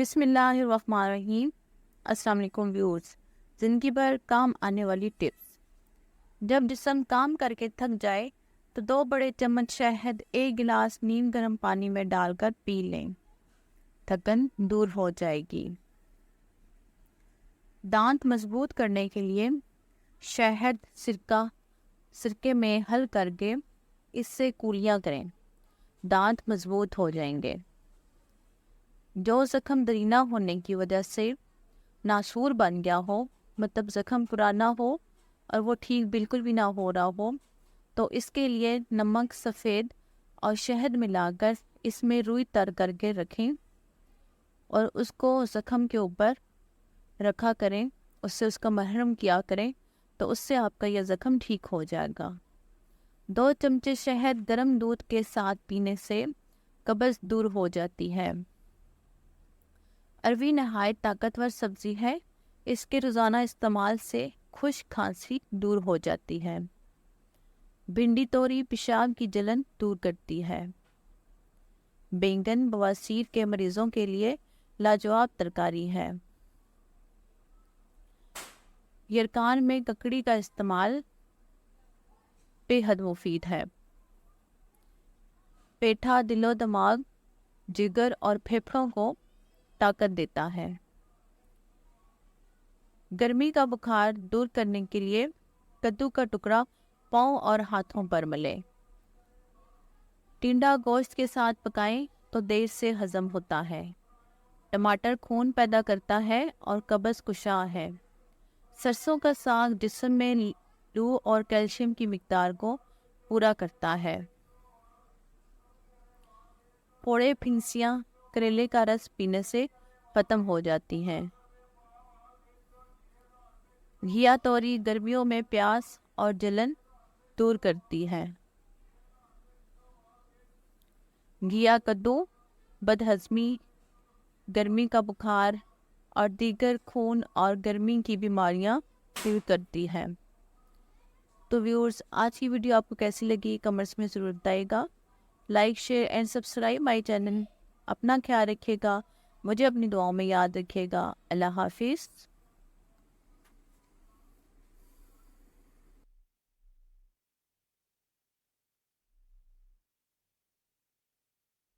بسم اللہ الرحمن الرحیم۔ السلام علیکم ویورز۔ زندگی بھر کام آنے والی ٹپس۔ جب جسم کام کر کے تھک جائے تو 2 بڑے چمچ شہد 1 گلاس نیم گرم پانی میں ڈال کر پی لیں، تھکن دور ہو جائے گی۔ دانت مضبوط کرنے کے لیے شہد سرکے میں حل کر کے اس سے کولیاں کریں، دانت مضبوط ہو جائیں گے۔ جو زخم درینہ ہونے کی وجہ سے ناسور بن گیا ہو، مطلب زخم پرانا ہو اور وہ ٹھیک بالکل بھی نہ ہو رہا ہو، تو اس کے لیے نمک سفید اور شہد ملا کر اس میں روئی تر کر کے رکھیں اور اس کو زخم کے اوپر رکھا کریں، اس کا مرہم کیا کریں، تو اس سے آپ کا یہ زخم ٹھیک ہو جائے گا۔ 2 چمچے شہد گرم دودھ کے ساتھ پینے سے قبض دور ہو جاتی ہے۔ اروی نہایت طاقتور سبزی ہے، اس کے روزانہ استعمال سے خشک کھانسی دور ہو جاتی ہے۔ بھنڈی توری پیشاب کی جلن دور کرتی ہے۔ بینگن بواسیر کے مریضوں کے لیے لاجواب ترکاری ہے۔ یرکان میں ککڑی کا استعمال بے حد مفید ہے۔ پیٹھا دل و دماغ، جگر اور پھیپھڑوں کو طاقت دیتا ہے۔ گرمی کا بخار دور کرنے کے لیے کدو کا ٹکڑا پاؤں اور ہاتھوں پر ملیں۔ ٹنڈا گوشت کے ساتھ پکائیں تو دیر سے ہضم ہوتا ہے۔ ٹماٹر خون پیدا کرتا ہے اور قبض کشا ہے۔ سرسوں کا ساگ جسم میں لو اور کیلشیم کی مقدار کو پورا کرتا ہے۔ پھوڑے پھنسیاں کریلے کا رس پینے سے ختم ہو جاتی ہیں۔ گھیا توری گرمیوں میں پیاس اور جلن دور کرتی ہے۔ گھیا کدو بد ہضمی، گرمی کا بخار اور دیگر خون اور گرمی کی بیماریاں دور کرتی ہے۔ تو ویورز، آج کی ویڈیو آپ کو کیسی لگی کمنٹس میں ضرور بتائیے گا۔ Like share and subscribe my channel. اپنا خیال رکھیے گا، مجھے اپنی دعاؤں میں یاد رکھیے گا۔ اللہ حافظ۔